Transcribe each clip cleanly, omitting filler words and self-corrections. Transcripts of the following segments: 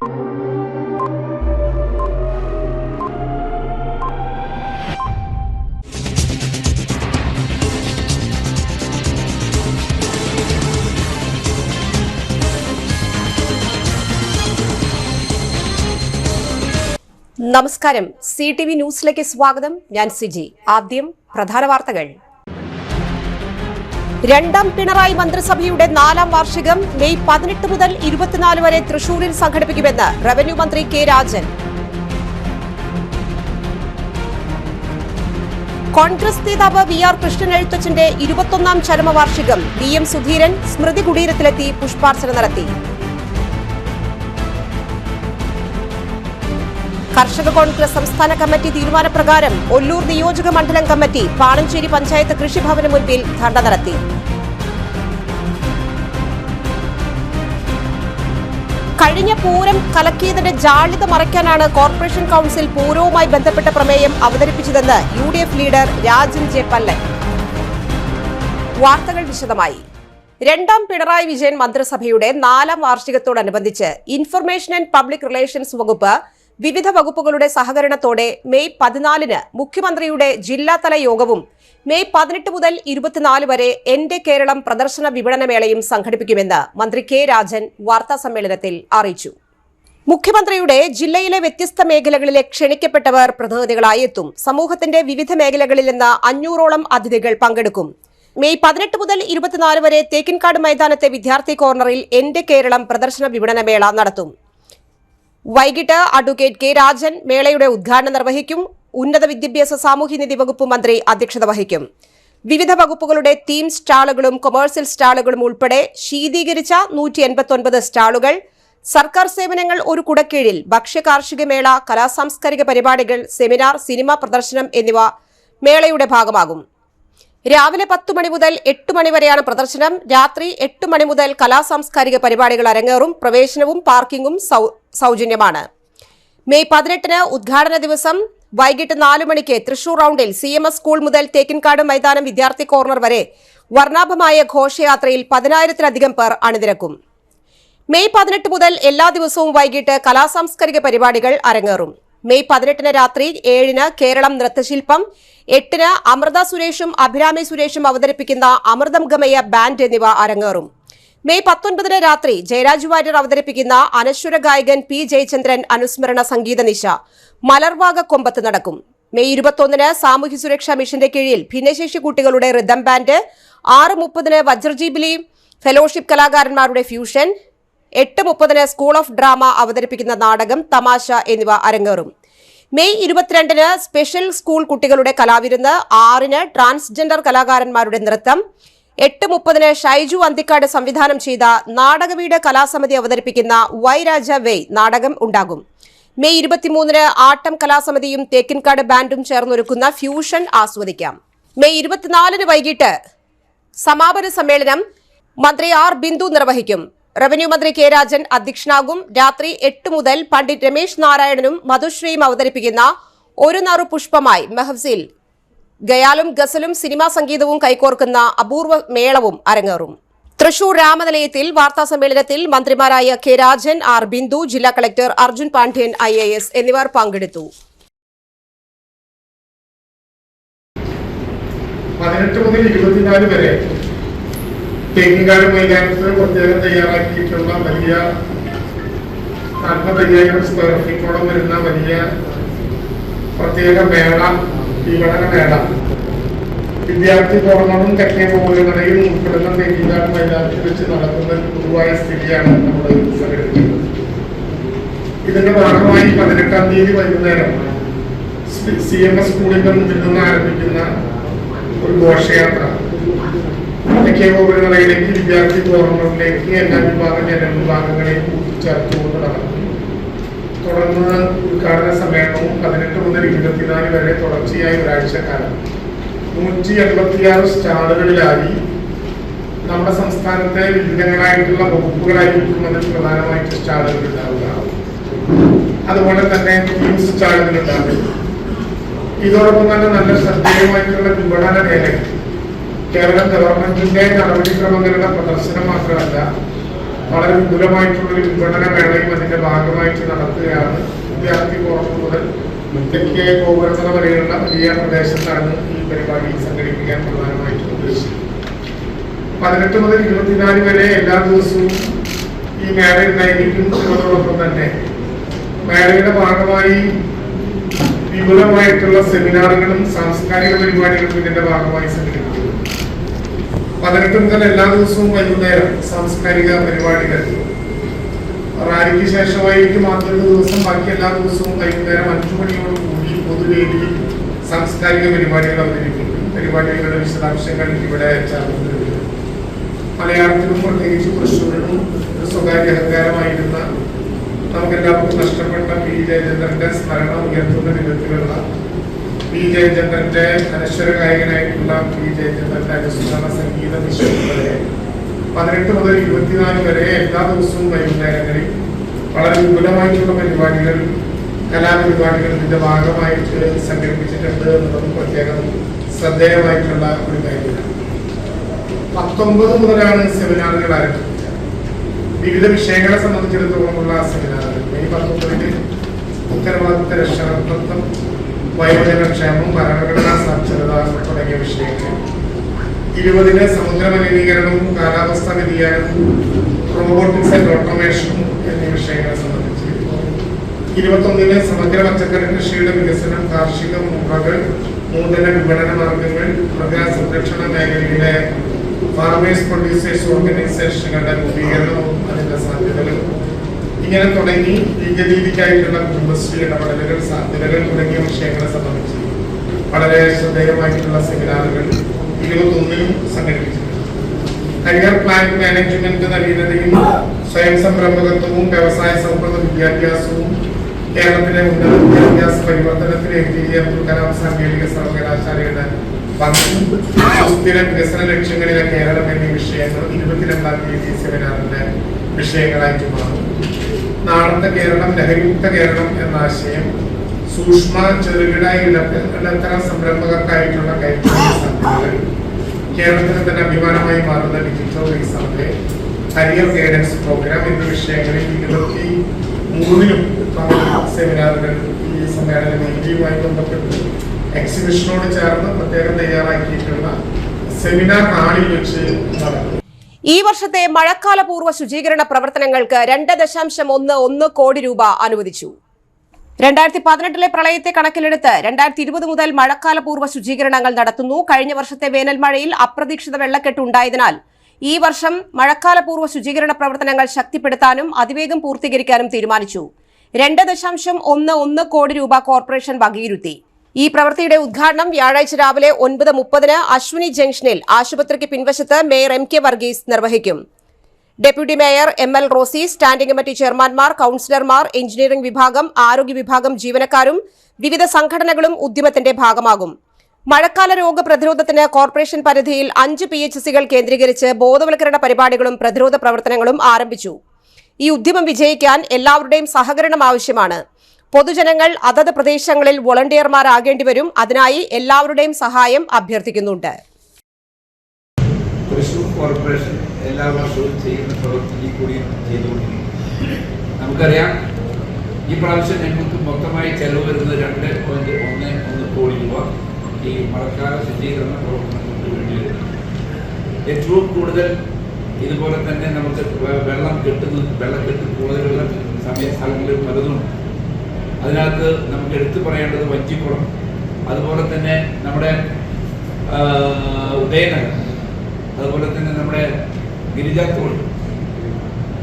നമസ്കാരം, CTV ന്യൂസിലേക്ക് സ്വാഗതം. ഞാൻ സിജി. ആദ്യം പ്രധാന വാർത്തകൾ. രണ്ടാം പിണറായി മന്ത്രിസഭയുടെ 4ാം വാർഷികം മെയ് 18 മുതൽ 24 വരെ തൃശൂരിൽ സംഘടിപ്പിക്കുമെന്ന് റവന്യൂ മന്ത്രി കെ രാജൻ. കോൺഗ്രസ് നേതാവ് VR കൃഷ്ണൻ എഴുത്തച്ഛന്റെ 21ാം ചരമവാർഷികം VM സുധീരൻ സ്മൃതി കുടീരത്തിലെത്തി പുഷ്പാർച്ചന നടത്തി. കർഷക കോൺഗ്രസ് സംസ്ഥാന കമ്മിറ്റി തീരുമാനപ്രകാരം ഒല്ലൂർ നിയോജക മണ്ഡലം കമ്മിറ്റി പാണഞ്ചേരി പഞ്ചായത്ത് കൃഷിഭവന് മുൻപിൽ ധർണ നടത്തി. കഴിഞ്ഞ പൂരം കലക്കിയതിന്റെ ജാള്യത മറയ്ക്കാനാണ് കോർപ്പറേഷൻ കൌൺസിൽ പൂരവുമായി ബന്ധപ്പെട്ട പ്രമേയം അവതരിപ്പിച്ചതെന്ന് UDF leader Rajan J Pallan. വാർത്തകൾ വിശദമായി. രണ്ടാം പിണറായി വിജയൻ മന്ത്രിസഭയുടെ 4ാം വാർഷികത്തോടനുബന്ധിച്ച് ഇൻഫർമേഷൻ ആൻഡ് പബ്ലിക് റിലേഷൻസ് വകുപ്പ് വിവിധ വകുപ്പുകളുടെ സഹകരണത്തോടെ മെയ് 14-ന് മുഖ്യമന്ത്രിയുടെ ജില്ലാതല യോഗവും മെയ് 18 മുതൽ 24 വരെ എന്റെ കേരളം പ്രദർശന വിപണനമേളയും സംഘടിപ്പിക്കുമെന്ന് മന്ത്രി കെ രാജൻ വാർത്താസമ്മേളനത്തിൽ അറിയിച്ചു. മുഖ്യമന്ത്രിയുടെ ജില്ലയിലെ വ്യത്യസ്ത മേഖലകളിലെ ക്ഷണിക്കപ്പെട്ടവർ പ്രതിനിധികളായി എത്തും. സമൂഹത്തിന്റെ വിവിധ മേഖലകളിൽ നിന്ന് 500ഓളം അതിഥികൾ പങ്കെടുക്കും. മെയ് 18 മുതൽ 24 വരെ തേക്കിൻകാട് മൈതാനത്തെ വിദ്യാർത്ഥി കോർണറിൽ എന്റെ കേരളം പ്രദർശന വിപണനമേള നടത്തും. വൈകിട്ട് അഡ്വക്കേറ്റ് കെ രാജൻ മേളയുടെ ഉദ്ഘാടനം നിർവഹിക്കും. ഉന്നത വിദ്യാഭ്യാസ സാമൂഹ്യനീതി വകുപ്പ് മന്ത്രി അധ്യക്ഷത വഹിക്കും. വിവിധ വകുപ്പുകളുടെ തീം സ്റ്റാളുകളും കൊമേഴ്സ്യൽ സ്റ്റാളുകളും ഉൾപ്പെടെ ശീതീകരിച്ച 189 സ്റ്റാളുകൾ, സർക്കാർ സേവനങ്ങൾ ഒരു കുടക്കീഴിൽ, ഭക്ഷ്യ കാർഷിക മേള, കലാസാംസ്കാരിക പരിപാടികൾ, സെമിനാർ, സിനിമ പ്രദർശനം എന്നിവ മേളയുടെ ഭാഗമാകും. രാവിലെ 10 മണി മുതൽ 8 മണി വരെയാണ് പ്രദർശനം. രാത്രി 8 മണി മുതൽ കലാസാംസ്കാരിക പരിപാടികൾ അരങ്ങേറും. പ്രവേശനവും പാർക്കിംഗും സൗജന്യമാണ്. മെയ് 18-ന് ഉദ്ഘാടന ദിവസം വൈകിട്ട് 4 മണിക്ക് തൃശൂർ റൌണ്ടിൽ CMS സ്കൂൾ മുതൽ തേക്കിൻകാട് മൈതാനം വിദ്യാർത്ഥി കോർണർ വരെ വർണ്ണാഭമായ ഘോഷയാത്രയിൽ 10,000-ലധികം പേർ അണിനിരക്കും. മെയ് 18 മുതൽ എല്ലാ ദിവസവും വൈകിട്ട് കലാസാംസ്കാരിക പരിപാടികൾ അരങ്ങേറും. മെയ് 18-ന് രാത്രി 7-ന് കേരളം നൃത്തശില്പം, 8-ന് അമൃത സുരേഷും അഭിരാമി സുരേഷും അവതരിപ്പിക്കുന്ന അമൃതം ഗമയ ബാൻഡ് എന്നിവ അരങ്ങേറും. മെയ് 19-ന് രാത്രി ജയരാജ് വാര്യർ അവതരിപ്പിക്കുന്ന അനശ്വര ഗായകൻ P ജയചന്ദ്രൻ അനുസ്മരണ സംഗീത നിശ മലർവാക കൊമ്പത്ത് നടക്കും. മെയ് 21-ന് സാമൂഹ്യ സുരക്ഷാ മിഷന്റെ കീഴിൽ ഭിന്നശേഷി കുട്ടികളുടെ റിതം ബാൻഡ്, 6:30-ന് വജ്രജീബിലി ഫെലോഷിപ്പ് കലാകാരന്മാരുടെ ഫ്യൂഷൻ, 8:30-ന് സ്കൂൾ ഓഫ് ഡ്രാമ അവതരിപ്പിക്കുന്ന നാടകം, തമാശ എന്നിവ അരങ്ങേറും. മെയ് 22-ന് സ്പെഷ്യൽ സ്കൂൾ കുട്ടികളുടെ കലാവിരുന്ന്, 6-ന് ട്രാൻസ്ജെൻഡർ കലാകാരന്മാരുടെ നൃത്തം, 8:30-ന് ഷൈജു അന്തിക്കാട് സംവിധാനം ചെയ്ത നാടകവീട് കലാസമിതി അവതരിപ്പിക്കുന്ന വൈ രാജ വൈ നാടകം ഉണ്ടാകും. മെയ് 23-ന് ആട്ടം കലാസമിതിയും തേക്കിൻകാട് ബാൻഡും ചേർന്നൊരുക്കുന്ന ഫ്യൂഷൻ ആസ്വദിക്കാം. മെയ് 24-ന് വൈകിട്ട് സമാപന സമ്മേളനം മന്ത്രി R ബിന്ദു നിർവഹിക്കും. റവന്യൂ മന്ത്രി കെ രാജൻ അധ്യക്ഷനാകും. രാത്രി 8 മുതൽ പണ്ഡിറ്റ് രമേശ് നാരായണനും മധുശ്രീയും അവതരിപ്പിക്കുന്ന ഒരു നറു പുഷ്പമായി മെഹഫ്സിൽ ഗയാലും ഗസലും സിനിമാ സംഗീതവും കൈകോർക്കുന്ന അപൂർവ മേളവും അരങ്ങേറും. തൃശൂർ രാമനിലയത്തിൽ വാർത്താസമ്മേളനത്തിൽ മന്ത്രിമാരായ കെ രാജൻ, R ബിന്ദു, ജില്ലാ കളക്ടർ അർജുൻ പാണ്ഡ്യൻ IAS എന്നിവർ പങ്കെടുത്തു. 18 മുതൽ 24 വരെ തേക്കിൻകാട് മൈതാനത്ത് പ്രത്യേകം തയ്യാറാക്കിയിട്ടുള്ള വലിയ 45,000 സ്ക്വയർ ഫീറ്റോളം വരുന്ന വലിയ പ്രത്യേക മേള, വിപണന മേള വിദ്യാർത്ഥി കോർണറും തെക്കേ പോലുകടയും ഉൾപ്പെടുന്ന തേക്കിൻകാട് മൈതാനത്തിൽ വെച്ച് നടക്കുന്ന പൊതുവായ സ്ഥിതിയാണ് നമ്മൾ സംഘടിപ്പിക്കുന്നത്. ഇതിന്റെ ഭാഗമായി 18-ാം തീയതി വൈകുന്നേരം CMS സ്കൂളിന്റെ മുന്നിൽ നിന്ന് ആരംഭിക്കുന്ന ഒരു ഘോഷയാത്ര തെക്കേ പോലുകടയിലേക്ക്, വിദ്യാർത്ഥി കോർണറിലേക്ക് എല്ലാ ജനവിഭാഗങ്ങളെയും കൂട്ടിച്ചേർത്തുകൊണ്ട് നടക്കും. തുടർന്ന് ഉദ്ഘാടന സമ്മേളനവും 18 മുതൽ 24 വരെ തുടർച്ചയായ ഒരാഴ്ചക്കാലം 186 സ്റ്റാളുകളിലായി നമ്മുടെ സംസ്ഥാനത്തെ വിവിധങ്ങളായിട്ടുള്ള വകുപ്പുകളായിരിക്കും അതിൽ പ്രധാനമായിട്ട് സ്റ്റാളുകൾ ഉണ്ടാവുക. അതുപോലെ തന്നെ തീം സ്റ്റാളുകൾ ഉണ്ടാകും. ഇതോടൊപ്പം തന്നെ നല്ല ശ്രദ്ധേയമായിട്ടുള്ള വിപണന മേഖല കേരളം ഗവൺമെന്റിന്റെ നടപടിക്രമങ്ങളുടെ പ്രദർശനം മാത്രമല്ല, വളരെ വിപുലമായിട്ടുള്ളൊരു വിപണന മേളയും അതിന്റെ ഭാഗമായിട്ട് നടത്തുകയാണ്. വിദ്യാർത്ഥി ഫോറം മുതൽ തെക്കേ ഗോപുരതല വരെയുള്ള വലിയ പ്രദേശത്താണ് ഈ പരിപാടി സംഘടിപ്പിക്കാൻ പ്രധാനമായിട്ടും ഉദ്ദേശിക്കുന്നത്. 18 മുതൽ 24 വരെ എല്ലാ ദിവസവും ഈ മേള ഉണ്ടായിരിക്കും എന്നതോടൊപ്പം തന്നെ മേളയുടെ ഭാഗമായി വിപുലമായിട്ടുള്ള സെമിനാറുകളും സാംസ്കാരിക പരിപാടികളും ഇതിന്റെ ഭാഗമായി സംഘടിപ്പിക്കുന്നു. 18 മുതൽ എല്ലാ ദിവസവും വൈകുന്നേരം സാംസ്കാരിക പരിപാടികൾ, റാലിക്ക് ശേഷമായിരിക്കും ആദ്യത്തെ ദിവസം, ബാക്കി എല്ലാ ദിവസവും വൈകുന്നേരം 5 മണിയോട് കൂടി പൊതുവേദിയിൽ സാംസ്കാരിക പരിപാടികൾ അവതരിപ്പിക്കും. പരിപാടികളുടെ വിശദാംശങ്ങൾ ഇവിടെ ചേർന്നിട്ടുണ്ട്. മലയാളത്തിലും പ്രത്യേകിച്ച് തൃശ്ശൂരിലും ഒരു സ്വകാര്യ അഹങ്കാരമായിരുന്ന നമുക്കെല്ലാവർക്കും നഷ്ടപ്പെട്ട പി ജയചന്ദ്രന്റെ സ്മരണ ഉയർത്തുന്ന വിധത്തിലുള്ള പി ജയചന്ദ്രന്റെ അനശ്വര ഗായകനായിട്ടുള്ള പി ജയചന്ദ്രന്റെ അനുസ്മരണ സംഗീത നിശബ്ദതയെ 18 മുതൽ 24 വരെ എല്ലാ ദിവസവും വൈകുന്നേരങ്ങളിൽ വളരെ വിപുലമായിട്ടുള്ള പരിപാടികൾ, കലാപരിപാടികൾ ഇതിന്റെ ഭാഗമായിട്ട് സംഘടിപ്പിച്ചിട്ടുണ്ട് എന്നുള്ളത് പ്രത്യേകം ശ്രദ്ധേയമായിട്ടുള്ള ഒരു കാര്യമാണ്. 19 മുതലാണ് സെമിനാറുകൾ ആരംഭിച്ചത്. വിവിധ വിഷയങ്ങളെ സംബന്ധിച്ചിടത്തോളമുള്ള സെമിനാറുകൾ മെയ് 19 ഉത്തരവാദിത്ത രക്ഷാകർതൃത്വം, വയോജനക്ഷേമം, ഭരണഘടനാ സാക്ഷരത തുടങ്ങിയ വിഷയങ്ങൾ. 20 സമുദ്ര മലിനീകരണവും കാലാവസ്ഥാ വ്യതിയാനവും, റോബോട്ടിക്സ് ആൻഡ് ഓട്ടോമേഷനും എന്നീ വിഷയങ്ങളെ സംബന്ധിച്ച്. 21 സമഗ്ര പച്ചക്കറി കൃഷിയുടെ വികസനം, കാർഷിക മുറകൾ, നൂതന വിപണന മാർഗങ്ങൾ, മൃഗസംരക്ഷണ മേഖലയിലെ ഫാർമേഴ്സ് പ്രൊഡ്യൂസേഴ്സ് ഓർഗനൈസേഷനുകളുടെ രൂപീകരണവും അതിന്റെ സാധ്യതകളും, ഇങ്ങനെ തുടങ്ങി വികതീതിക്കായിട്ടുള്ള കുടുംബശ്രീ ഇടപെടലുകൾ, സാധ്യതകൾ തുടങ്ങിയ വിഷയങ്ങളെ സംബന്ധിച്ച് വളരെ ശ്രദ്ധേയമായിട്ടുള്ള സെമിനാറുകൾ 21 സംഘടിപ്പിച്ചിട്ടുണ്ട്. കരിയർ പ്ലാൻ മാനേജ്മെന്റ് നവീനതയും സ്വയം സംരംഭകത്വവും വ്യവസായ സൗഹൃദ വിദ്യാഭ്യാസവും കേരളത്തിലെ ഉന്നത വിദ്യാഭ്യാസ പരിവർത്തനത്തിന് APJ അബ്ദുൽ കലാം സാങ്കേതിക സർവകലാശാലയുടെ പങ്കും സുസ്ഥിര വികസന ലക്ഷ്യങ്ങളിലെ കേരളം എന്നീ വിഷയങ്ങൾ 22ാം തീയതി സെമിനാറിന്റെ വിഷയങ്ങളായിട്ട് മാറും. നാളത്തെ കേരളം, ലഹരിമുക്ത കേരളം എന്ന ആശയം, സൂക്ഷ്മ ചെറുകിട ഇടത്തരം സംരംഭകർക്കായിട്ടുള്ള കൈത്തറി സാധ്യതകൾ, കേരളത്തിന് തന്നെ അഭിമാനമായി മാറുന്ന digital resurvey, career guidance programme എന്നീ വിഷയങ്ങളിൽ 23 സെമിനാറുകൾ ഈ സമ്മേളന വേദിയുമായി ബന്ധപ്പെട്ട് എക്സിബിഷനോട് ചേർന്ന് പ്രത്യേകം തയ്യാറാക്കിയിട്ടുള്ള സെമിനാർ ഹാളിൽ വെച്ച് നടക്കും. ഈ വർഷത്തെ മഴക്കാലപൂർവ്വ ശുചീകരണ പ്രവർത്തനങ്ങൾക്ക് 2.11 കോടി രൂപ അനുവദിച്ചു. 2018 പ്രളയത്തെ കണക്കിലെടുത്ത് 2020 മുതൽ മഴക്കാലപൂർവ്വ ശുചീകരണങ്ങൾ നടത്തുന്നു. കഴിഞ്ഞ വർഷത്തെ വേനൽ മഴയിൽ അപ്രതീക്ഷിത വെള്ളക്കെട്ട് ഉണ്ടായതിനാൽ ഈ വർഷം മഴക്കാലപൂർവ്വ ശുചീകരണ പ്രവർത്തനങ്ങൾ ശക്തിപ്പെടുത്താനും അതിവേഗം പൂർത്തീകരിക്കാനും തീരുമാനിച്ചു. 2.11 കോടി രൂപ കോർപ്പറേഷൻ വകയിരുത്തി. ഈ പ്രവൃത്തിയുടെ ഉദ്ഘാടനം വ്യാഴാഴ്ച രാവിലെ 9:30 അശ്വിനി ജംഗ്ഷനിൽ ആശുപത്രിക്ക് പിൻവശത്ത് മേയർ MK വർഗീസ് നിർവഹിക്കും. Deputy mayor ML Rosy, standing committee ചെയർമാൻമാർ, കൌൺസിലർമാർ, എഞ്ചിനീയറിംഗ് വിഭാഗം, ആരോഗ്യ വിഭാഗം ജീവനക്കാരും വിവിധ സംഘടനകളും ഉദ്യമത്തിന്റെ ഭാഗമാകും. മഴക്കാല രോഗപ്രതിരോധത്തിന് കോർപ്പറേഷൻ പരിധിയിൽ 5 PHCകൾ കേന്ദ്രീകരിച്ച് ബോധവൽക്കരണ പരിപാടികളും പ്രതിരോധ പ്രവർത്തനങ്ങളും ആരംഭിച്ചു. ഈ ഉദ്യമം വിജയിക്കാൻ എല്ലാവരുടെയും സഹകരണം ആവശ്യമാണ്. പൊതുജനങ്ങൾ അതത് പ്രദേശങ്ങളിൽ വോളണ്ടിയർമാരാകേണ്ടി വരും. അതിനായി എല്ലാവരുടെയും സഹായം അഭ്യർത്ഥിക്കുന്നുണ്ട്. തൃശ്ശൂർ കോർപ്പറേഷൻ എല്ലാ വർഷവും ചെയ്യുന്ന പ്രവൃത്തി കൂടി ചെയ്തുകൊണ്ടിരിക്കുന്നു. നമുക്കറിയാം, ഈ പ്രാവശ്യം ഞങ്ങൾക്ക് മൊത്തമായി ചെലവ് വരുന്നത് 2.11 കോടി രൂപ ഈ മഴക്കാല ശുചീകരണ പ്രവർത്തനങ്ങൾക്ക് വേണ്ടി വരുന്നു. ഏറ്റവും കൂടുതൽ ഇതുപോലെ തന്നെ നമുക്ക് വെള്ളക്കെട്ട് കൂടുതലുള്ള സ്ഥലങ്ങളിൽ പലതുമുണ്ട്. അതിനകത്ത് നമുക്ക് എടുത്തു പറയേണ്ടത് വഞ്ചിക്കുളം, അതുപോലെ തന്നെ നമ്മുടെ ഉദയനഗർ, അതുപോലെ തന്നെ നമ്മുടെ ഗിരിജാത്തോട്,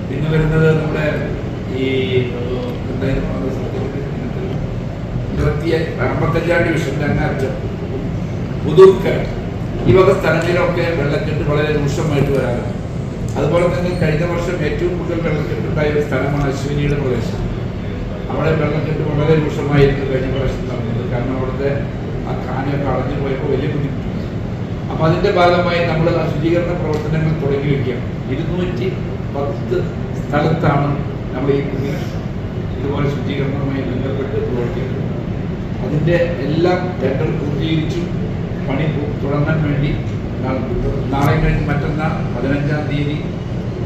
പിന്നെ വരുന്നത് നമ്മുടെ ഈ 55 ഡിവിഷൻ രണ്ടാമത്തെ പുതൂർക്കര, ഈ വക സ്ഥലങ്ങളിലൊക്കെ വെള്ളക്കെട്ട് വളരെ രൂക്ഷമായിട്ട് വരാറുണ്ട്. അതുപോലെ തന്നെ കഴിഞ്ഞ വർഷം ഏറ്റവും കൂടുതൽ വെള്ളക്കെട്ടുണ്ടായ ഒരു സ്ഥലമാണ് അശ്വിനിയുടെ പ്രദേശം. അവിടെ വെള്ളക്കെട്ട് വളരെ രൂക്ഷമായിരുന്നു കഴിഞ്ഞ പ്രാവശ്യം നടന്നത്. കാരണം അവിടുത്തെ ആ കാനയൊക്കെ അടഞ്ഞു പോയപ്പോൾ വലിയ ബുദ്ധിമുട്ടുണ്ട്. അപ്പം അതിൻ്റെ ഭാഗമായി നമ്മൾ ആ ശുചീകരണ പ്രവർത്തനങ്ങൾ തുടങ്ങി വയ്ക്കുകയാണ്. 210 സ്ഥലത്താണ് നമ്മൾ ഈ ഇതുപോലെ ശുചീകരണവുമായി ബന്ധപ്പെട്ട് പ്രവർത്തിക്കുന്നത്. അതിൻ്റെ എല്ലാം ടെൻഡർ പൂർത്തീകരിച്ചു പണി തുടങ്ങാൻ വേണ്ടി നാളെ കഴിഞ്ഞ് മറ്റന്നാൾ 15-ാം തീയതി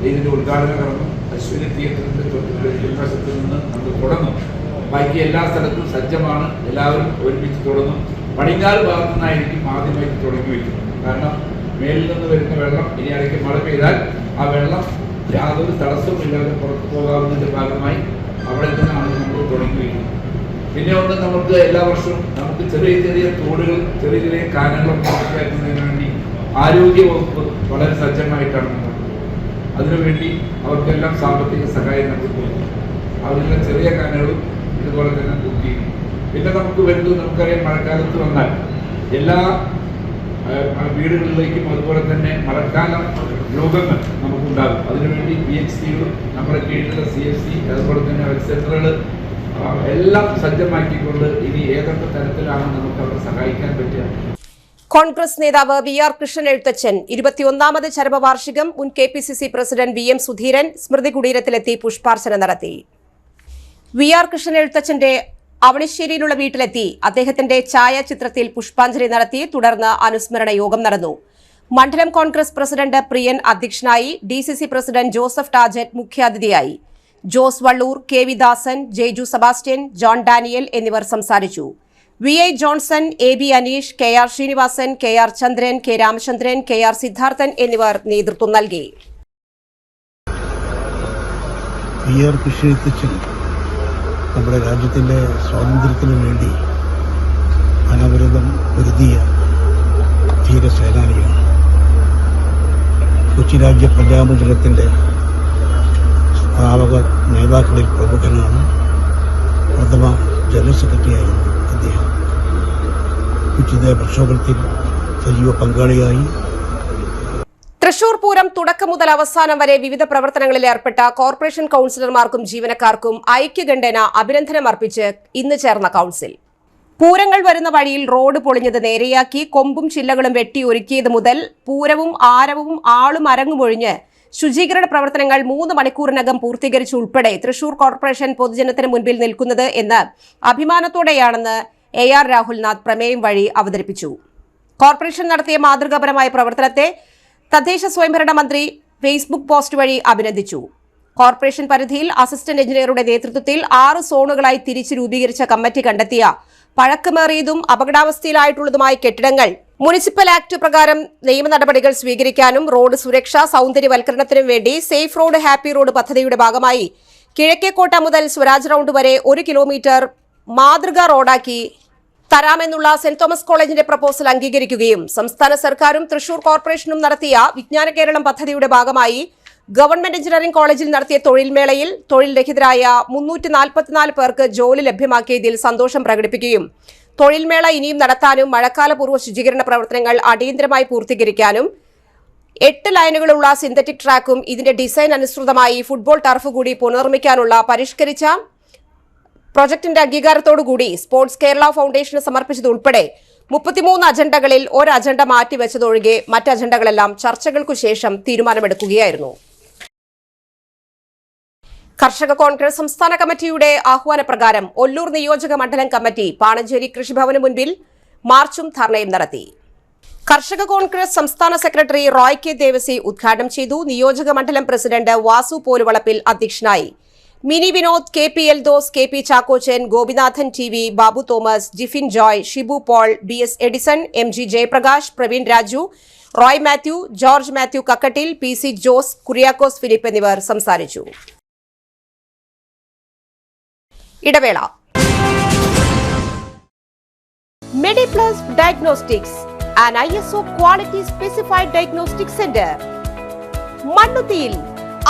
ഇതിൻ്റെ ഉദ്ഘാടന കർമ്മം അശ്വിനി തിയേറ്ററിന്റെ എതിർവശത്ത് നിന്ന് നമ്മൾ തുടങ്ങും. ബാക്കി എല്ലാ സ്ഥലത്തും സജ്ജമാണ്, എല്ലാവരും ഒരുമിച്ച് തുടങ്ങും. പടിഞ്ഞാറ് ഭാഗത്തു നിന്നായിരിക്കും ആദ്യമായിട്ട് തുടങ്ങി വയ്ക്കുന്നത്. കാരണം മേലിൽ നിന്ന് വരുന്ന വെള്ളം ഇനി ഇടയ്ക്ക് മഴ പെയ്താൽ ആ വെള്ളം യാതൊരു തടസ്സവും ഇല്ലാതെ പുറത്തു പോകാവുന്നതിന്റെ ഭാഗമായി അവിടെ നിന്നാണ് നമ്മൾ തുടങ്ങി വയ്ക്കുന്നത്. പിന്നെ ഒന്ന്, നമുക്ക് എല്ലാ വർഷവും നമുക്ക് ചെറിയ ചെറിയ തോടുകൾ, ചെറിയ ചെറിയ കാനകളും പൂർത്തിയാക്കുന്നതിന് വേണ്ടി ആരോഗ്യ വകുപ്പ് വളരെ സജ്ജമായിട്ടാണ് നമ്മൾ. അതിനുവേണ്ടി അവർക്കെല്ലാം സാമ്പത്തിക സഹായം നൽകുന്നു. അവരെല്ലാം ചെറിയ കാനകളും ഇതുപോലെ തന്നെ പൂർത്തി. പിന്നെ നമുക്ക് വരുന്നത്, നമുക്കറിയാം, മഴക്കാലത്ത് വന്നാൽ എല്ലാ വീടുകളിലേക്കും അതുപോലെ തന്നെ മഴക്കാല രോഗങ്ങൾ നമുക്കുണ്ടാകും. അതിനുവേണ്ടി PHCകളും നമ്മുടെ കീഴിലുള്ള CFC അതുപോലെ തന്നെ ഹെൽത്ത് സെന്ററുകൾ എല്ലാം സജ്ജമാക്കിക്കൊണ്ട് ഇനി ഏതൊക്കെ തരത്തിലാണ് നമുക്ക് അവരെ സഹായിക്കാൻ പറ്റുക. കോൺഗ്രസ് നേതാവ് VR കൃഷ്ണൻ എഴുത്തച്ഛൻ 21ാമത് ചരമവാർഷികം മുൻ KPCC പ്രസിഡന്റ് VM സുധീരൻ സ്മൃതി കുടീരത്തിലെത്തി പുഷ്പാർച്ചന നടത്തി. VR കൃഷ്ണൻ എഴുത്തച്ഛന്റെ അവണിശ്ശേരിയിലുള്ള വീട്ടിലെത്തി അദ്ദേഹത്തിന്റെ ഛായാചിത്രത്തിൽ പുഷ്പാഞ്ജലി നടത്തി. തുടർന്ന് അനുസ്മരണ യോഗം നടന്നു. മണ്ഡലം കോൺഗ്രസ് പ്രസിഡന്റ് പ്രിയൻ അധ്യക്ഷനായി. DCC പ്രസിഡന്റ് ജോസഫ് ടാജറ്റ് മുഖ്യാതിഥിയായി. ജോസ് വള്ളൂർ, KV ദാസൻ, ജെയ്ജു സെബാസ്റ്റ്യൻ, ജോൺ ഡാനിയൽ എന്നിവർ സംസാരിച്ചു. VI Johnson, AB Aneesh, KR Srinivasan, KR Chandran, K Ramachandran, KR Siddharthan എന്നിവർ നേതൃത്വം നൽകി. നമ്മുടെ രാജ്യത്തിൻ്റെ സ്വാതന്ത്ര്യത്തിനു വേണ്ടി അനവരതം പൊരുതിയ ധീരസേനാനിയാണ്. കൊച്ചി രാജ്യ പ്രജാമണ്ഡലത്തിൻ്റെ സ്ഥാപക നേതാക്കളിൽ പ്രമുഖനാണ്. പ്രഥമ ജനറൽ സെക്രട്ടറിയായിരുന്നു അദ്ദേഹം. ഉചിത പ്രക്ഷോഭത്തിൽ സജീവ പങ്കാളിയായി. തൃശൂർ പൂരം തുടക്കം മുതൽ അവസാനം വരെ വിവിധ പ്രവർത്തനങ്ങളിൽ ഏർപ്പെട്ട കോർപ്പറേഷൻ കൌൺസിലർമാർക്കും ജീവനക്കാർക്കും ഐക്യകണ്ഠേന അഭിനന്ദനം അർപ്പിച്ച് ഇന്ന് ചേർന്ന കൌൺസിൽ. പൂരങ്ങൾ വരുന്ന വഴിയിൽ റോഡ് പൊളിഞ്ഞത് നേരെയാക്കി, കൊമ്പും ചില്ലകളും വെട്ടി ഒരുക്കിയത് മുതൽ പൂരവും ആരവവും ആളും അരങ്ങുമൊഴിഞ്ഞ് ശുചീകരണ പ്രവർത്തനങ്ങൾ 3 മണിക്കൂറിനകം പൂർത്തീകരിച്ചുൾപ്പെടെ തൃശൂർ കോർപ്പറേഷൻ പൊതുജനത്തിന് മുൻപിൽ നിൽക്കുന്നത് എന്ന് അഭിമാനത്തോടെയാണെന്ന് AR രാഹുൽനാഥ് പ്രമേയം വഴി അവതരിപ്പിച്ചു. കോർപ്പറേഷൻ നടത്തിയ മാതൃകാപരമായ പ്രവർത്തനത്തെ തദ്ദേശ സ്വയംഭരണ മന്ത്രി ഫേസ്ബുക്ക് പോസ്റ്റ് വഴി അഭിനന്ദിച്ചു. കോർപ്പറേഷൻ പരിധിയിൽ അസിസ്റ്റന്റ് എഞ്ചിനീയറുടെ നേതൃത്വത്തിൽ 6 സോണുകളായി തിരിച്ച് രൂപീകരിച്ച കമ്മിറ്റി കണ്ടെത്തിയ പഴക്കമേറിയതും അപകടാവസ്ഥയിലായിട്ടുള്ളതുമായ കെട്ടിടങ്ങൾ മുനിസിപ്പൽ ആക്ട് പ്രകാരം നിയമ നടപടികൾ സ്വീകരിക്കാനും റോഡ് സുരക്ഷ സൗന്ദര്യവൽക്കരണത്തിനും വേണ്ടി സേഫ് റോഡ് ഹാപ്പി റോഡ് പദ്ധതിയുടെ ഭാഗമായി കിഴക്കേക്കോട്ട മുതൽ സ്വരാജ് റൌണ്ട് വരെ 1 കിലോമീറ്റർ മാതൃകാ റോഡാക്കി തരാമെന്നുള്ള സെന്റ് തോമസ് കോളേജിന്റെ പ്രപ്പോസൽ അംഗീകരിക്കുകയും സംസ്ഥാന സർക്കാരും തൃശൂർ കോർപ്പറേഷനും നടത്തിയ വിജ്ഞാന കേരളം പദ്ധതിയുടെ ഭാഗമായി ഗവൺമെന്റ് എഞ്ചിനീയറിംഗ് കോളേജിൽ നടത്തിയ തൊഴിൽമേളയിൽ തൊഴിൽ രഹിതരായ 344 പേർക്ക് ജോലി ലഭ്യമാക്കിയതിൽ സന്തോഷം പ്രകടിപ്പിക്കുകയും തൊഴിൽമേള ഇനിയും നടത്താനും മഴക്കാലപൂർവ്വ ശുചീകരണ പ്രവർത്തനങ്ങൾ അടിയന്തരമായി പൂർത്തീകരിക്കാനും 8 ലൈനുകളുള്ള സിന്തറ്റിക് ട്രാക്കും ഇതിന്റെ ഡിസൈൻ അനുസൃതമായി ഫുട്ബോൾ ടർഫ് കൂടി പുനർനിർമ്മിക്കാനുള്ള പരിഷ്കരിച്ച പ്രൊജക്ടിന്റെ അംഗീകാരത്തോടുകൂടി സ്പോർട്സ് കേരള ഫൗണ്ടേഷന് സമർപ്പിച്ചതുൾപ്പെടെ 33 അജണ്ടകളിൽ 1 അജണ്ട മാറ്റിവെച്ചതൊഴികെ മറ്റ് അജണ്ടകളെല്ലാം ചർച്ചകൾക്കു ശേഷം തീരുമാനമെടുക്കുകയായിരുന്നു. കർഷക കോൺഗ്രസ് സംസ്ഥാന കമ്മിറ്റിയുടെ ആഹ്വാനപ്രകാരം ഒല്ലൂർ നിയോജക മണ്ഡലം കമ്മിറ്റി പാണഞ്ചേരി കൃഷിഭവന് മുൻപിൽ മാർച്ചും ധർണയും നടത്തി. കർഷക കോൺഗ്രസ് സംസ്ഥാന സെക്രട്ടറി റോയ് കെ ദേവസി ഉദ്ഘാടനം ചെയ്തു. നിയോജക മണ്ഡലം പ്രസിഡന്റ് വാസു പോലുവളപ്പിൽ അധ്യക്ഷനായി. Mini Vinod, KP Eldhose, KP Chakkochan, Gopinathan TV, Babu Thomas, Jifin Joy, Shibu Paul, BS Edison, MG Jayaprakash, Praveen Raju, Roy Mathew, George Mathew Kakkattil, PC Jose, Kuriakose Philip എന്നിവർ സംസാരിച്ചു. ഇടവേള. Mediplus diagnostics, an ISO quality specified diagnostic center. മണ്ണുത്തിയിൽ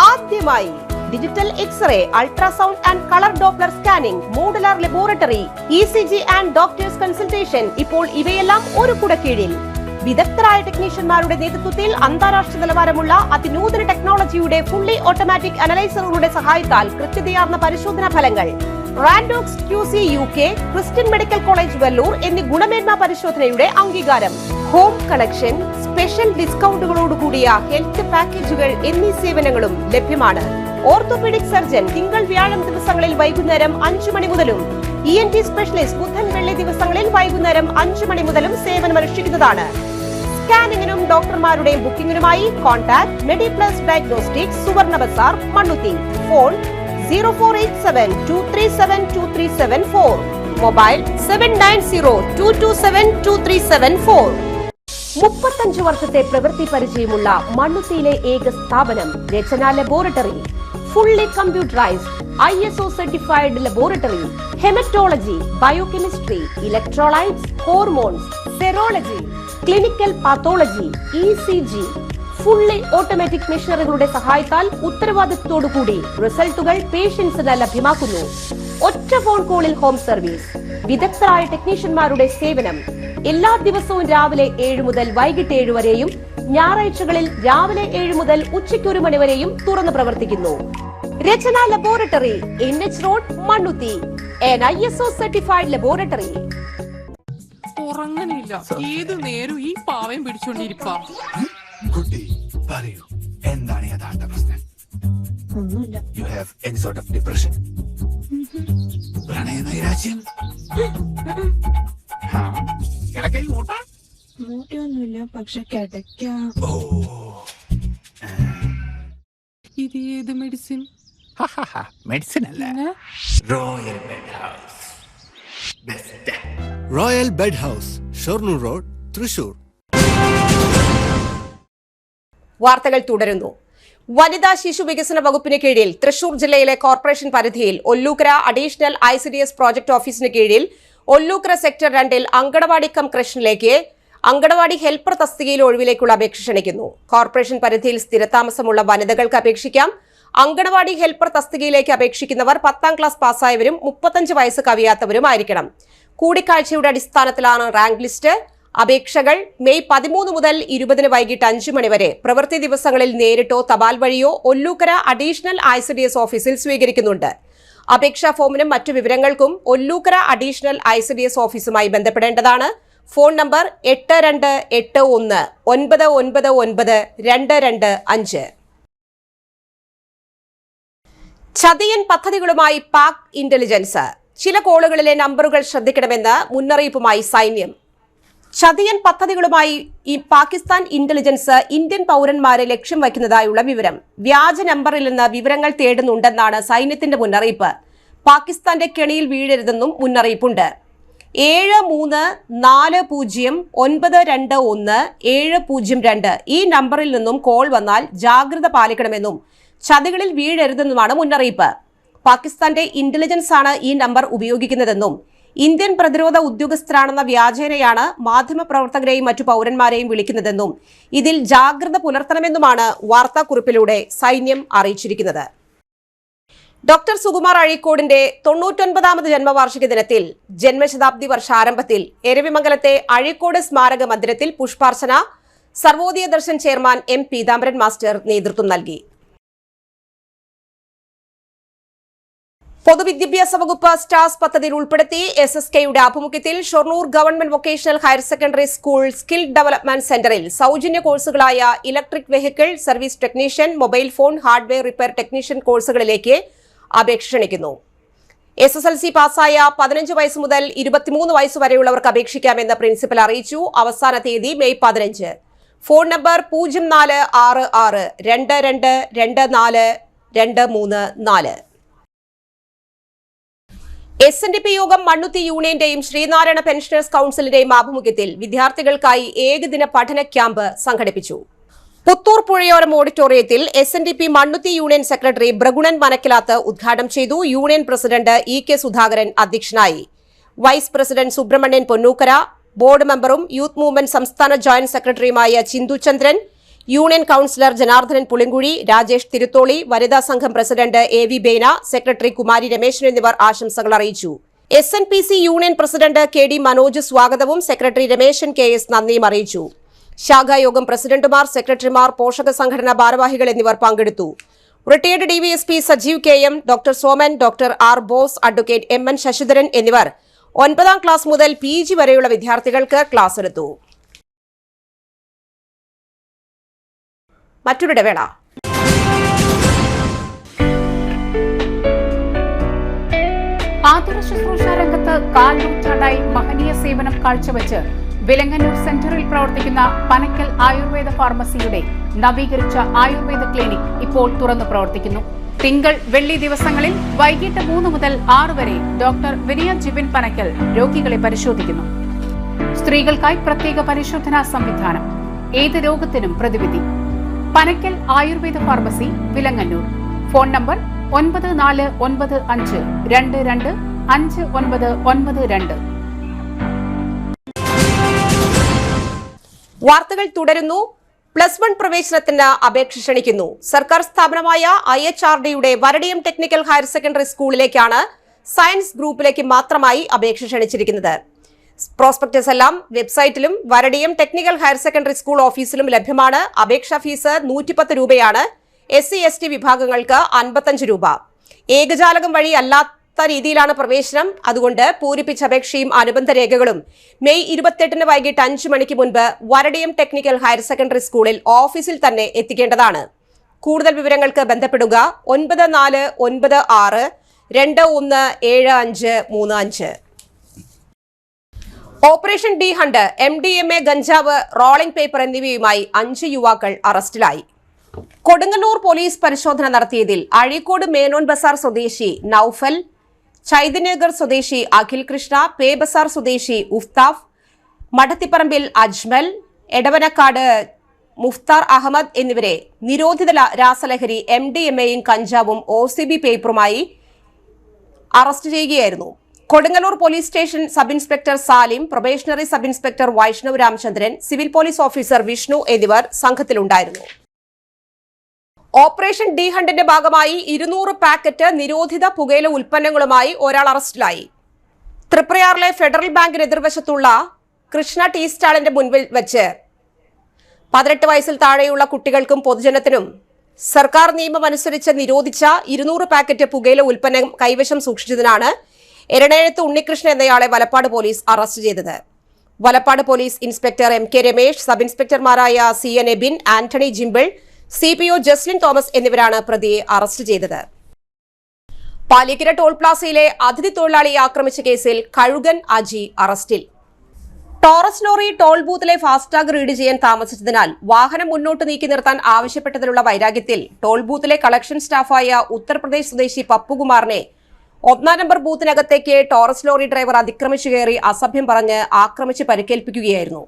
ആദ്യമായി digital x-ray, ultrasound and colour doppler scanning, modular laboratory, ECG and doctors consultation. ഇപ്പോൾ ഇവയെല്ലാം ഒരു കുടക്കീഴിൽ വിദഗ്ധരായ ടെക്നീഷ്യന്മാരുടെ നേതൃത്വത്തിൽ അന്താരാഷ്ട്ര നിലവാരമുള്ള അതിനൂതന ടെക്നോളജിയുടെ ഫുള്ളി ഓട്ടോമാറ്റിക് അനലൈസറുകളുടെ സഹായത്താൽ കൃത്യതയാർന്ന പരിശോധനാ ഫലങ്ങൾ. റാൻഡോക്സ് QC UK, Christian medical college Vellore എന്നീ ഗുണമേന്മ പരിശോധനയുടെ അംഗീകാരം. ഹോം കണക്ഷൻ, സ്പെഷ്യൽ ഡിസ്കൗണ്ടുകളോടുകൂടിയ ഹെൽത്ത് പാക്കേജുകൾ എന്നീ സേവനങ്ങളും ലഭ്യമാണ്. ഓർത്തോപീഡിക് സർജൻ തിങ്കൾ വ്യാഴം ദിവസങ്ങളിൽ വൈകുന്നേരം 5 മണി മുതലും ENT സ്പെഷ്യലിസ്റ്റ് ബുധൻ വെള്ളി ദിവസങ്ങളിൽ വൈകുന്നേരം 5 മണി മുതലും സേവനമനുഷ്ഠിക്കുന്നതാണ്. സ്കാനിങ്ങിനും ഡോക്ടർമാരുടെയും ബുക്കിംഗിനുമായി കോൺടാക്ട് മെഡിപ്ലസ് ഡയഗ്നോസ്റ്റിക്സ് സുവർണ ബസാർ മണ്ണുത്തി. Phone 0487237237 mobile 7902272374. 35 വർഷത്തെ പ്രവൃത്തി പരിചയമുള്ള മണ്ണുത്തിയിലെ ഏക സ്ഥാപനം Rachana laboratory. Fully computerised ISO certified laboratory. Haematology, biochemistry, electrolytes, hormones, serology, clinical pathology, ECG. Fully automatic മെഷീനറികളുടെ സഹായത്താൽ ഉത്തരവാദിത്വത്തോടുകൂടി റിസൾട്ടുകൾ പേഷ്യൻസിന് ലഭ്യമാക്കുന്നു. ഒറ്റ ഫോൺ കോളിൽ ഹോം സർവീസ്. വിദഗ്ധരായ ടെക്നീഷ്യന്മാരുടെ സേവനം. എല്ലാ ദിവസവും രാവിലെ 7 മുതൽ വൈകിട്ട് 7 വരെയും ഞായറാഴ്ചകളിൽ രാവിലെ 7 മുതൽ ഉച്ചയ്ക്ക് 1 മണി വരെയും തുറന്നു പ്രവർത്തിക്കുന്നു. Rachana laboratory, NH road, Mannuthy. ISO certified laboratory. ഉറങ്ങണില്ല, ഏത് നേരം ഈ പാവം പിടിച്ചോണ്ടിരിപ്പാ. കുട്ടി പറയൂ, എന്താണ് യഥാർത്ഥ പ്രശ്നം? ഒന്നുമില്ല. You have any sort of depression? പ്രണയ നൈരാശ്യം? കിടക്കയിൽ മൂട്ട? മൂട്ടയൊന്നുമില്ല, പക്ഷെ കിടക്കാം. ഓ, ഇത് ഏത് മെഡിസിൻ? മെഡിസിൻ അല്ല, പിന്നെ? Royal bed house. Best. Royal bed house, Shoranur road, Thrissur. വാർത്തകൾ തുടരുന്നു. വനിതാ ശിശു വികസന വകുപ്പിന് കീഴിൽ തൃശൂർ ജില്ലയിലെ കോർപ്പറേഷൻ പരിധിയിൽ ഒല്ലൂക്കര അഡീഷണൽ ICDS പ്രോജക്ട് ഓഫീസിന് കീഴിൽ ഒല്ലൂക്കര സെക്ടർ 2 അങ്കണവാടി കം കൃഷ്ണനിലേക്ക് അങ്കണവാടി ഹെൽപ്പർ തസ്തികയിൽ ഒഴിവിലേക്കുള്ള അപേക്ഷ ക്ഷണിക്കുന്നു. കോർപ്പറേഷൻ പരിധിയിൽ സ്ഥിരതാമസമുള്ള വനിതകൾക്ക് അപേക്ഷിക്കാം. അങ്കണവാടി ഹെൽപ്പർ തസ്തികയിലേക്ക് അപേക്ഷിക്കുന്നവർ 10ാം ക്ലാസ് പാസ്സായവരും 35 വയസ്സ് കവിയാത്തവരുമായിരിക്കണം. കൂടിക്കാഴ്ചയുടെ അടിസ്ഥാനത്തിലാണ് റാങ്ക് ലിസ്റ്റ്. അപേക്ഷകൾ മെയ് 13 മുതൽ 20 വൈകിട്ട് 5 മണി വരെ പ്രവൃത്തി ദിവസങ്ങളിൽ നേരിട്ടോ തപാൽ വഴിയോ ഒല്ലൂക്കര അഡീഷണൽ ICDS ഓഫീസിൽ സ്വീകരിക്കുന്നുണ്ട്. അപേക്ഷാ ഫോമിനും മറ്റു വിവരങ്ങൾക്കും ഒല്ലൂക്കര അഡീഷണൽ ICDS ഓഫീസുമായി ബന്ധപ്പെടേണ്ടതാണ്. Phone number 8281999225. ചതിയൻ പദ്ധതികളുമായി പാക് ഇന്റലിജൻസ്. ചില കോളുകളിലെ നമ്പറുകൾ ശ്രദ്ധിക്കണമെന്ന് മുന്നറിയിപ്പുമായി സൈന്യം. ചതിയൻ പദ്ധതികളുമായി ഈ പാകിസ്ഥാൻ ഇന്റലിജൻസ് ഇന്ത്യൻ പൗരന്മാരെ ലക്ഷ്യം വയ്ക്കുന്നതായുള്ള വിവരം. വ്യാജ നമ്പറിൽ നിന്ന് വിവരങ്ങൾ തേടുന്നുണ്ടെന്നാണ് സൈന്യത്തിന്റെ മുന്നറിയിപ്പ്. പാകിസ്ഥാന്റെ കെണിയിൽ വീഴരുതെന്നും മുന്നറിയിപ്പുണ്ട്. 7340921702 ഈ നമ്പറിൽ നിന്നും കോൾ വന്നാൽ ജാഗ്രത പാലിക്കണമെന്നും ചതികളിൽ വീഴരുതെന്നുമാണ് മുന്നറിയിപ്പ്. പാകിസ്ഥാന്റെ ഇന്റലിജൻസ് ആണ് ഈ നമ്പർ ഉപയോഗിക്കുന്നതെന്നും ഇന്ത്യൻ പ്രതിരോധ ഉദ്യോഗസ്ഥരാണെന്ന വ്യാജേനയാണ് മാധ്യമപ്രവർത്തകരെയും മറ്റു പൗരന്മാരെയും വിളിക്കുന്നതെന്നും ഇതിൽ ജാഗ്രത പുലർത്തണമെന്നുമാണ് വാർത്താക്കുറിപ്പിലൂടെ സൈന്യം അറിയിച്ചിരിക്കുന്നത്. ഡോക്ടർ സുകുമാർ അഴീക്കോടിന്റെ 99ാമത് ജന്മവാർഷിക ദിനത്തിൽ ജന്മശതാബ്ദി വർഷാരംഭത്തിൽ എരവിമംഗലത്തെ അഴീക്കോട് സ്മാരക മന്ദിരത്തിൽ പുഷ്പാർച്ചന Sarvodaya Darshan chairman M. Peethambaran master നേതൃത്വം നൽകി. പൊതുവിദ്യാഭ്യാസ വകുപ്പ് സ്റ്റാർസ് പദ്ധതിയിൽ ഉൾപ്പെടുത്തി SSKയുടെ ആഭിമുഖ്യത്തിൽ Shoranur government vocational higher secondary school skill development സെന്ററിൽ സൗജന്യ കോഴ്സുകളായ electric vehicle service technician, mobile phone hardware repair technician കോഴ്സുകളിലേക്ക് അപേക്ഷ ക്ഷണിക്കുന്നു. SSLC പാസ്സായ 15 വയസ്സ് മുതൽ 23 വയസ്സ് വരെയുള്ളവർക്ക് അപേക്ഷിക്കാമെന്ന് പ്രിൻസിപ്പൽ അറിയിച്ചു. അവസാന തീയതി മെയ് 15. Phone number 0466224234. SNDP യോഗം മണ്ണുത്തി യൂണിയന്റെയും ശ്രീനാരായണ പെൻഷനേഴ്സ് കൌൺസിലിന്റെയും ആഭിമുഖ്യത്തിൽ വിദ്യാർത്ഥികൾക്കായി ഏകദിന പഠന ക്യാമ്പ് സംഘടിപ്പിച്ചു. പുത്തൂർ പുഴയോരം ഓഡിറ്റോറിയത്തിൽ SNDP Mannuthy union secretary Bragunan Manakkilath ഉദ്ഘാടനം ചെയ്തു. യൂണിയൻ പ്രസിഡന്റ് EK സുധാകരൻ അധ്യക്ഷനായി. Vice president Subramanian Ponnukkara, board മെമ്പറും യൂത്ത് മൂവ്മെന്റ് സംസ്ഥാന ജോയിന്റ് സെക്രട്ടറിയുമായ ചിന്തു ചന്ദ്രൻ, യൂണിയൻ കൌൺസിലർ ജനാർദ്ദനൻ പുളിങ്കുഴി, രാജേഷ് തിരുത്തോളി, വനിതാ സംഘം president AV Bena, secretary Kumari Rameshan എന്നിവർ ആശംസകൾ അറിയിച്ചു. SNPC union president KD Manoj സ്വാഗതവും സെക്രട്ടറി രമേശൻ KS നന്ദിയും അറിയിച്ചു. ശാഖായോഗം പ്രസിഡന്റുമാർ, സെക്രട്ടറിമാർ, പോഷക സംഘടനാ ഭാരവാഹികൾ എന്നിവർ പങ്കെടുത്തു. Retired DVSP Sajeev KM, doctor Soman, doctor R boss, advocate MN Sasidharan എന്നിവർ 9ാം ക്ലാസ് മുതൽ PG വരെയുള്ള വിദ്യാർത്ഥികൾക്ക് ക്ലാസ് എടുത്തു. മറ്റൊരിടവേള. ആതുര ശുശ്രൂഷ രംഗത്ത് കാൽ നൂറ്റാണ്ടായി മഹനീയ സേവനം കാഴ്ചവെച്ച് വിലങ്ങന്നൂർ സെന്ററിൽ പ്രവർത്തിക്കുന്ന പനക്കൽ ആയുർവേദ ഫാർമസിയുടെ നവീകരിച്ച ആയുർവേദ ക്ലിനിക് ഇപ്പോൾ തുറന്നു പ്രവർത്തിക്കുന്നു. തിങ്കൾ വെള്ളി ദിവസങ്ങളിൽ വൈകിട്ട് 3 മുതൽ 6 വരെ ഡോക്ടർ വിനയ ജിബിൻ പനക്കൽ രോഗികളെ പരിശോധിക്കുന്നു. സ്ത്രീകൾക്കായി പ്രത്യേക പരിശോധനാ സംവിധാനം, ഏത് രോഗത്തിനും പ്രതിവിധി. Panakkal Ayurveda pharmacy, Vilangannur. Phone number 9495225992. വാർത്തകൾ തുടരുന്നു. +1 പ്രവേശനത്തിന് അപേക്ഷ ക്ഷണിക്കുന്നു. സർക്കാർ സ്ഥാപനമായ IHRDയുടെ വരടിയം ടെക്നിക്കൽ ഹയർ സെക്കൻഡറി സ്കൂളിലേക്കാണ് സയൻസ് ഗ്രൂപ്പിലേക്ക് മാത്രമായി അപേക്ഷ ക്ഷണിച്ചിരിക്കുന്നത്. പ്രോസ്പെക്ടസ് എല്ലാം വെബ്സൈറ്റിലും Varadiyam technical higher secondary school ഓഫീസിലും ലഭ്യമാണ്. അപേക്ഷാ ഫീസ് 110 രൂപയാണ്. SC/ST വിഭാഗങ്ങൾക്ക് 55 രൂപ. ഏകജാലകം വഴി അല്ലാത്ത രീതിയിലാണ് പ്രവേശനം. അതുകൊണ്ട് പൂരിപ്പിച്ച അപേക്ഷയും അനുബന്ധ രേഖകളും മെയ് 28 വൈകിട്ട് 5 മണിക്ക് മുൻപ് വരടിയം ടെക്നിക്കൽ ഹയർ സെക്കൻഡറി സ്കൂളിൽ ഓഫീസിൽ തന്നെ എത്തിക്കേണ്ടതാണ്. കൂടുതൽ വിവരങ്ങൾക്ക് ബന്ധപ്പെടുക 9496217535. ഓപ്പറേഷൻ ഡി ഹണ്ട്, MDMA, ഗഞ്ചാവ്, റോളിംഗ് പേപ്പർ എന്നിവയുമായി 5 യുവാക്കൾ അറസ്റ്റിലായി. കൊടുങ്ങല്ലൂർ പോലീസ് പരിശോധന നടത്തിയതിൽ അഴീക്കോട് മേനോൻ ബസാർ സ്വദേശി നൌഫൽ, ചൈതന്യഗർ സ്വദേശി അഖിൽ കൃഷ്ണ, പേ ബസാർ സ്വദേശി ഉഫ്താഫ്, മഠത്തിപ്പറമ്പിൽ അജ്മൽ, എടവനക്കാട് മുഫ്താർ അഹമ്മദ് എന്നിവരെ നിരോധിത രാസലഹരി MDMAയും കഞ്ചാവും OCB പേപ്പറുമായി അറസ്റ്റ് ചെയ്യുകയായിരുന്നു. Kodungallur police station sub inspector Salim, probationary sub inspector Vaishnav Ramachandran, civil police officer Vishnu എന്നിവർ സംഘത്തിലുണ്ടായിരുന്നു. ഓപ്പറേഷൻ ഡി ഹണ്ടിന്റെ ഭാഗമായി 200 പാക്കറ്റ് നിരോധിത പുകയില ഉൽപ്പന്നങ്ങളുമായി ഒരാൾ അറസ്റ്റിലായി. തൃപ്രയാറിലെ ഫെഡറൽ ബാങ്കിന് എതിർവശത്തുള്ള കൃഷ്ണ ടീ സ്റ്റാളിന്റെ മുൻപിൽ വെച്ച് 18 വയസ്സിൽ താഴെയുള്ള കുട്ടികൾക്കും പൊതുജനത്തിനും സർക്കാർ നിയമമനുസരിച്ച് നിരോധിച്ച 200 പാക്കറ്റ് പുകയില ഉൽപ്പന്നം കൈവശം സൂക്ഷിച്ചതിനാണ് എരണേഴത്ത് ഉണ്ണികൃഷ്ണൻ എന്നയാളെ വലപ്പാട് പോലീസ് അറസ്റ്റ് ചെയ്തത്. Valappad police inspector MK Ramesh, sub ഇൻസ്പെക്ടർമാരായ CN എബിൻ, ആന്റണി ജിംബിൾ, CPO ജസ്ലിൻ തോമസ് എന്നിവരാണ് പ്രതിയെ അറസ്റ്റ് ചെയ്തത്. പാലിക്കര ടോൾ പ്ലാസയിലെ അതിഥി തൊഴിലാളിയെ ആക്രമിച്ച കേസിൽ കഴുകൻ അജി അറസ്റ്റിൽ. ടോറസ് ലോറി ടോൾ ബൂത്തിലെ ഫാസ്ടാഗ് റീഡ് ചെയ്യാൻ താമസിച്ചതിനാൽ വാഹനം മുന്നോട്ട് നീക്കി നിർത്താൻ ആവശ്യപ്പെട്ടതിലുള്ള വൈരാഗ്യത്തിൽ ടോൾ ബൂത്തിലെ കളക്ഷൻ സ്റ്റാഫായ ഉത്തർപ്രദേശ് സ്വദേശി പപ്പുകുമാറിനെ 1-ാം നമ്പർ ബൂത്തിനകത്തേക്ക് ടോറസ് ലോറി ഡ്രൈവർ അതിക്രമിച്ചു കയറി അസഭ്യം പറഞ്ഞ് ആക്രമിച്ച് പരിക്കേൽപ്പിക്കുകയായിരുന്നു.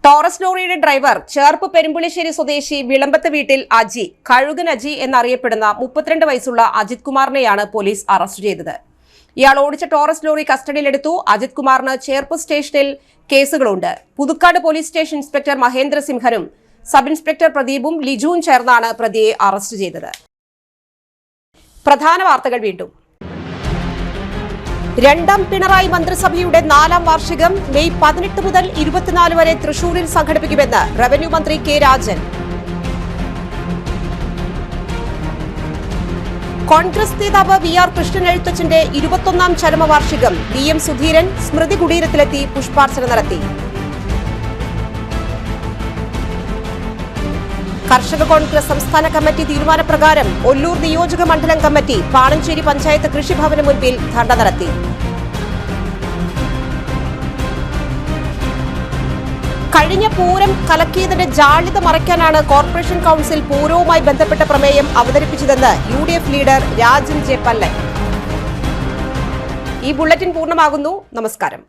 ടോറസ് ലോറിയുടെ ഡ്രൈവർ ചേർപ്പ് പെരുമ്പുളിശ്ശേരി സ്വദേശി വിളമ്പത്ത് വീട്ടിൽ അജി, കഴുകൻ അജി എന്നറിയപ്പെടുന്ന 32 വയസ്സുള്ള അജിത് കുമാറിനെയാണ് പോലീസ് അറസ്റ്റ് ചെയ്തത്. ഇയാൾ ഓടിച്ച ടോറസ് ലോറി കസ്റ്റഡിയിലെടുത്തു. അജിത് കുമാറിന് ചേർപ്പ് സ്റ്റേഷനിൽ കേസുകളുണ്ട്. Puthukkad police station inspector Mahendra സിംഹനും സബ് ഇൻസ്പെക്ടർ പ്രദീപും ലിജുവും ചേർന്നാണ് പ്രതിയെ അറസ്റ്റ് ചെയ്തത്. പ്രധാന വാർത്തകൾ വീണ്ടും. 2ാം പിണറായി മന്ത്രിസഭയുടെ 4ാം വാർഷികം മെയ് 18 മുതൽ 24 വരെ തൃശൂരിൽ സംഘടിപ്പിക്കുമെന്ന് റവന്യൂ മന്ത്രി കെ രാജൻ. കോൺഗ്രസ് നേതാവ് VR കൃഷ്ണൻ എഴുത്തച്ഛന്റെ 21ാം ചരമവാർഷികം VM സുധീരൻ സ്മൃതി കുടീരത്തിലെത്തി പുഷ്പാർച്ചന നടത്തി. കർഷക കോൺഗ്രസ് സംസ്ഥാന കമ്മിറ്റി തീരുമാനപ്രകാരം ഒല്ലൂർ നിയോജക മണ്ഡലം കമ്മിറ്റി പാണഞ്ചേരി പഞ്ചായത്ത് കൃഷിഭവന് മുൻപിൽ ധർണ നടത്തി. കഴിഞ്ഞ പൂരം കലക്കിയതിന്റെ ജാള്യത മറയ്ക്കാനാണ് കോർപ്പറേഷൻ കൌൺസിൽ പൂരവുമായി ബന്ധപ്പെട്ട പ്രമേയം അവതരിപ്പിച്ചതെന്ന് UDF leader Rajan J Pallan. ഈ ബുള്ളറ്റിൻ പൂർണ്ണമാകുന്നു. നമസ്കാരം.